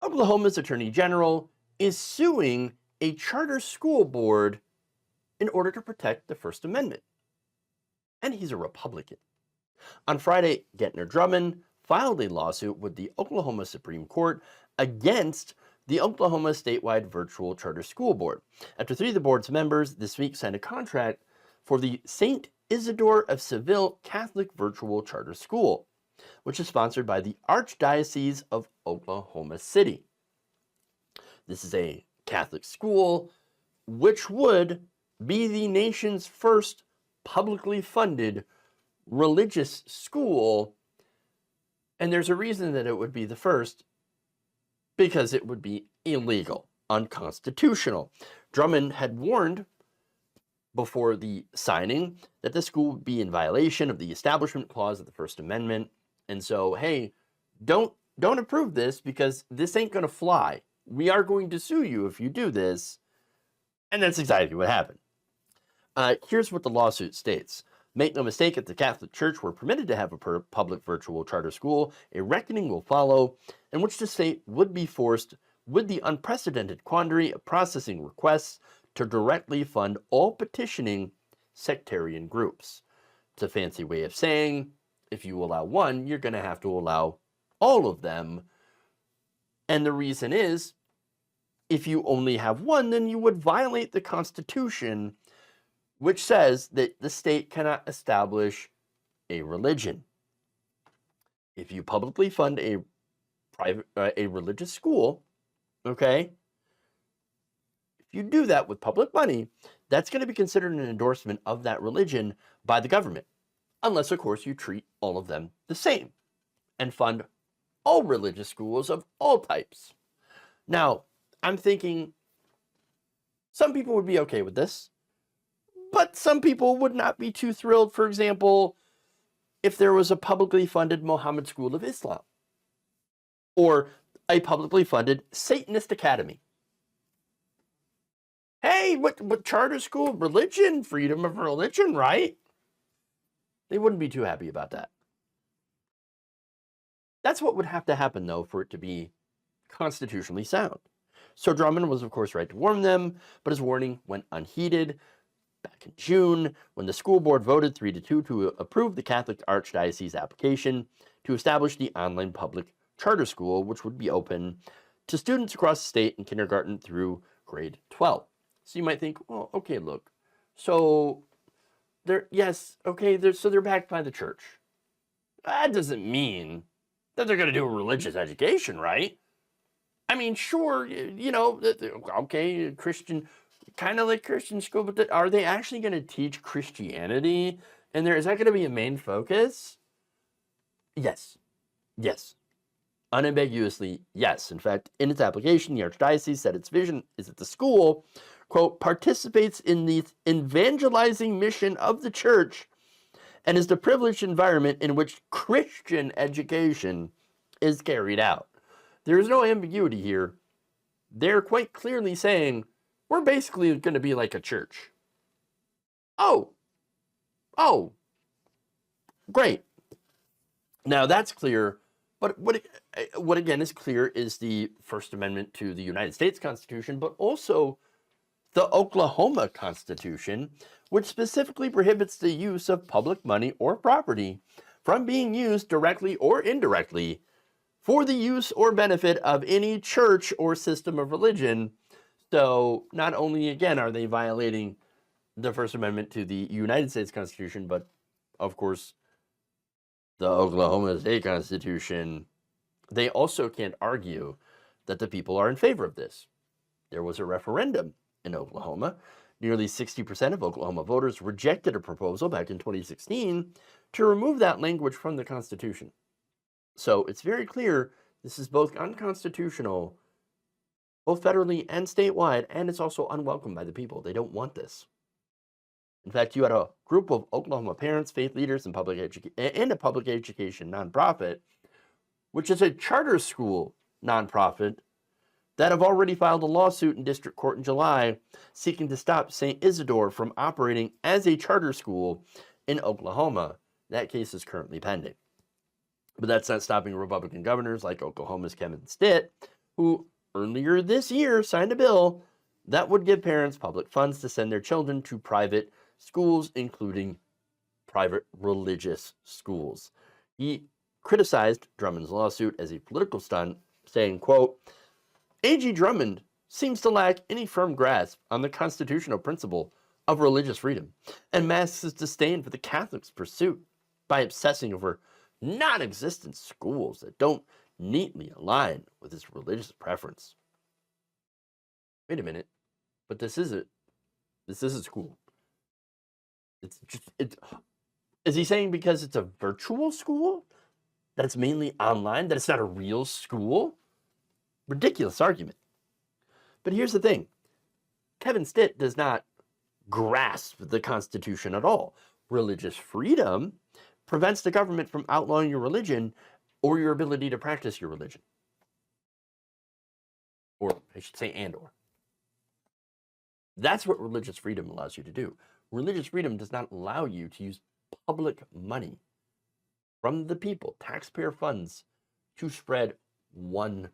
Oklahoma's Attorney General is suing a charter school board in order to protect the First Amendment. And he's a Republican. On Friday, Gentner Drummond filed a lawsuit with the Oklahoma Supreme Court against the Oklahoma statewide virtual charter school board, after 3 of the board's members this week signed a contract for the St. Isidore of Seville Catholic Virtual Charter School, which is sponsored by the Archdiocese of Oklahoma City. This is a Catholic school which would be the nation's first publicly funded religious school, and there's a reason that it would be the first, because it would be illegal, unconstitutional. Drummond had warned before the signing that the school would be in violation of the Establishment Clause of the First Amendment, and so, hey, don't approve this because this ain't going to fly. We are going to sue you if you do this, and that's exactly what happened. Here's what the lawsuit states. Make no mistake, if the Catholic Church were permitted to have a public virtual charter school, a reckoning will follow in which the state would be forced with the unprecedented quandary of processing requests to directly fund all petitioning sectarian groups. It's a fancy way of saying, if you allow one, you're going to have to allow all of them. And the reason is, if you only have one, then you would violate the Constitution, which says that the state cannot establish a religion. If you publicly fund a religious school, okay, if you do that with public money, that's going to be considered an endorsement of that religion by the government, unless, of course, you treat all of them the same and fund all religious schools of all types. Now, I'm thinking some people would be okay with this, but some people would not be too thrilled, for example, if there was a publicly funded Mohammed School of Islam or a publicly funded Satanist Academy. Hey, what charter school? Religion, freedom of religion, right? They wouldn't be too happy about that. That's what would have to happen, though, for it to be constitutionally sound. So Drummond was, of course, right to warn them, but his warning went unheeded. Back in June, when the school board voted 3-2 to approve the Catholic Archdiocese application to establish the online public charter school, which would be open to students across the state in kindergarten through grade 12. So you might think, well, okay, look, so they're backed by the church. That doesn't mean that they're going to do a religious education, right? I mean, sure, okay, Christian, kind of like Christian school, but are they actually going to teach Christianity? And is that going to be a main focus? Yes. Unambiguously, yes. In fact, in its application, the Archdiocese said its vision is that the school, quote, participates in the evangelizing mission of the church and is the privileged environment in which Christian education is carried out. There is no ambiguity here. They're quite clearly saying, we're basically going to be like a church. Oh, great. Now that's clear, but what again is clear is the First Amendment to the United States Constitution, but also the Oklahoma Constitution, which specifically prohibits the use of public money or property from being used directly or indirectly for the use or benefit of any church or system of religion. So not only, again, are they violating the First Amendment to the United States Constitution, but, of course, the Oklahoma State Constitution, they also can't argue that the people are in favor of this. There was a referendum in Oklahoma. Nearly 60% of Oklahoma voters rejected a proposal back in 2016 to remove that language from the Constitution. So it's very clear this is both unconstitutional, both federally and statewide, and it's also unwelcome by the people. They don't want this. In fact, you had a group of Oklahoma parents, faith leaders, and a public education nonprofit, which is a charter school nonprofit, that have already filed a lawsuit in district court in July seeking to stop St. Isidore from operating as a charter school in Oklahoma. That case is currently pending. But that's not stopping Republican governors like Oklahoma's Kevin Stitt who earlier this year signed a bill that would give parents public funds to send their children to private schools, including private religious schools. He criticized Drummond's lawsuit as a political stunt, saying, quote, A.G. Drummond seems to lack any firm grasp on the constitutional principle of religious freedom and masks his disdain for the Catholics' pursuit by obsessing over non-existent schools that don't neatly align with his religious preference. Wait a minute, but this is a school. Is he saying because it's a virtual school, that it's mainly online, that it's not a real school? Ridiculous argument. But here's the thing. Kevin Stitt does not grasp the Constitution at all. Religious freedom prevents the government from outlawing your religion or your ability to practice your religion. Or I should say and/or. That's what religious freedom allows you to do. Religious freedom does not allow you to use public money from the people, taxpayer funds, to spread one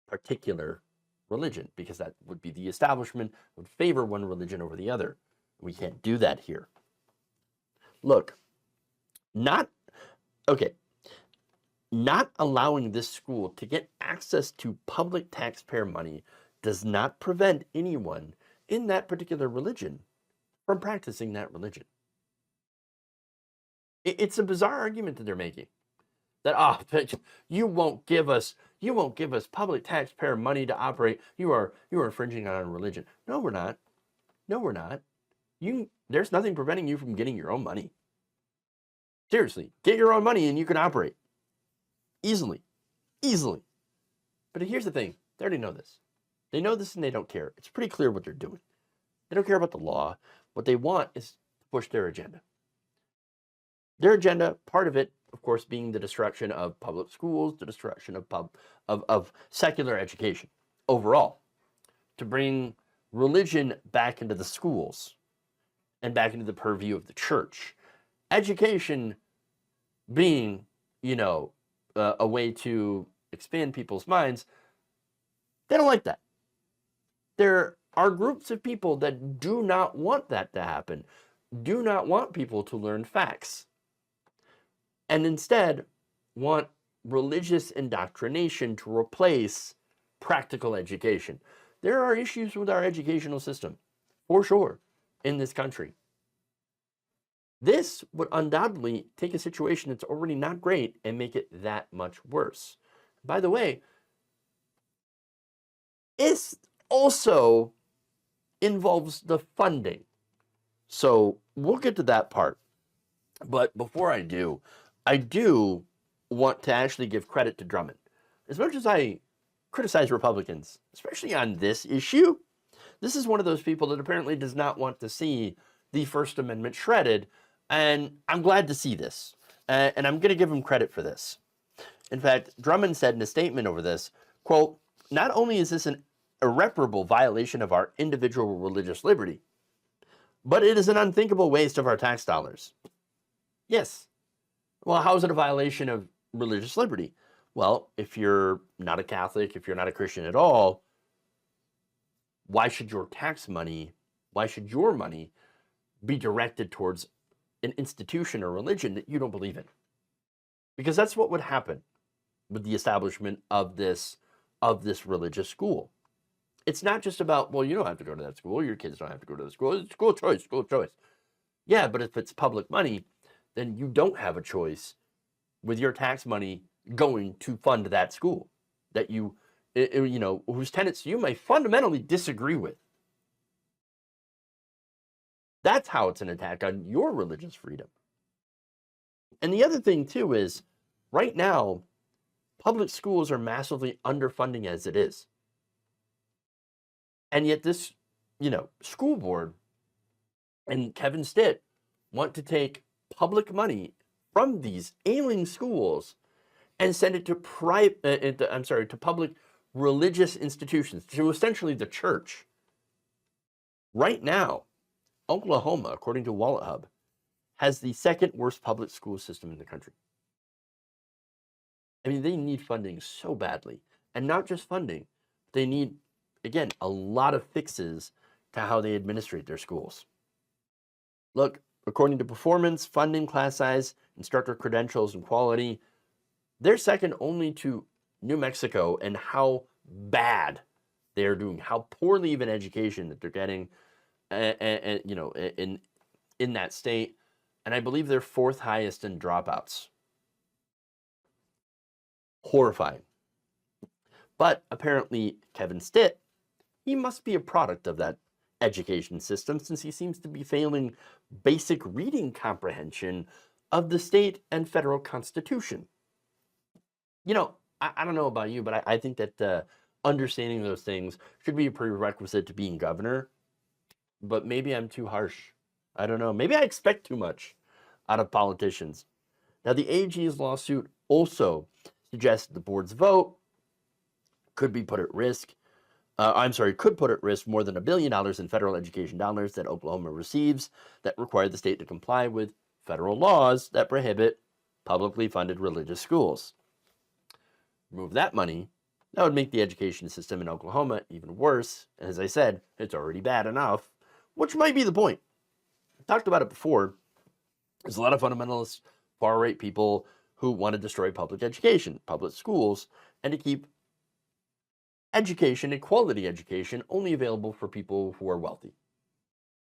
particular religion, because that would be the establishment would favor one religion over the other. We can't do that here. Look, not allowing this school to get access to public taxpayer money does not prevent anyone in that particular religion from practicing that religion. It's a bizarre argument that they're making. That you won't give us public taxpayer money to operate. You are infringing on our religion. No, we're not. No, we're not. There's nothing preventing you from getting your own money. Seriously, get your own money and you can operate easily. But here's the thing: they already know this. They know this and they don't care. It's pretty clear what they're doing. They don't care about the law. What they want is to push their agenda. Their agenda, part of it, of course, being the destruction of public schools, the destruction of secular education overall, to bring religion back into the schools and back into the purview of the church. Education being, a way to expand people's minds. They don't like that. There are groups of people that do not want that to happen, do not want people to learn facts, and instead want religious indoctrination to replace practical education. There are issues with our educational system, for sure, in this country. This would undoubtedly take a situation that's already not great and make it that much worse. By the way, it also involves the funding. So we'll get to that part. But before I do want to actually give credit to Drummond. As much as I criticize Republicans, especially on this issue, this is one of those people that apparently does not want to see the First Amendment shredded, and I'm glad to see this, and I'm going to give him credit for this. In fact, Drummond said in a statement over this, quote, "Not only is this an irreparable violation of our individual religious liberty, but it is an unthinkable waste of our tax dollars." Yes. Well, how is it a violation of religious liberty? Well, if you're not a Catholic, if you're not a Christian at all, why should your money be directed towards an institution or religion that you don't believe in? Because that's what would happen with the establishment of this religious school. It's not just about, well, you don't have to go to that school, your kids don't have to go to the school, it's school choice. Yeah, but if it's public money, then you don't have a choice with your tax money going to fund that school that whose tenets you may fundamentally disagree with. That's how it's an attack on your religious freedom. And the other thing too is, right now, public schools are massively underfunding as it is. And yet this, school board and Kevin Stitt want to take public money from these ailing schools and send it to public religious institutions, to essentially the church. Right now, Oklahoma, according to Wallet Hub, has the second worst public school system in the country. I mean, they need funding so badly. And not just funding. They need, again, a lot of fixes to how they administrate their schools. Look, according to performance, funding, class size, instructor credentials, and quality, they're second only to New Mexico and how bad they're doing, how poorly of an education that they're getting, and you know, in that state. And I believe they're fourth highest in dropouts. Horrifying. But apparently, Kevin Stitt, he must be a product of that education system, since he seems to be failing basic reading comprehension of the state and federal constitution. You know, I don't know about you, but I think that understanding those things should be a prerequisite to being governor. But maybe I'm too harsh. I don't know. Maybe I expect too much out of politicians. Now, the AG's lawsuit also suggests the board's vote could be put at risk. Could put at risk more than $1 billion in federal education dollars that Oklahoma receives that require the state to comply with federal laws that prohibit publicly funded religious schools. Remove that money, that would make the education system in Oklahoma even worse. And as I said, it's already bad enough, which might be the point. I talked about it before. There's a lot of fundamentalists, far-right people who want to destroy public education, public schools, and to keep education and quality education only available for people who are wealthy.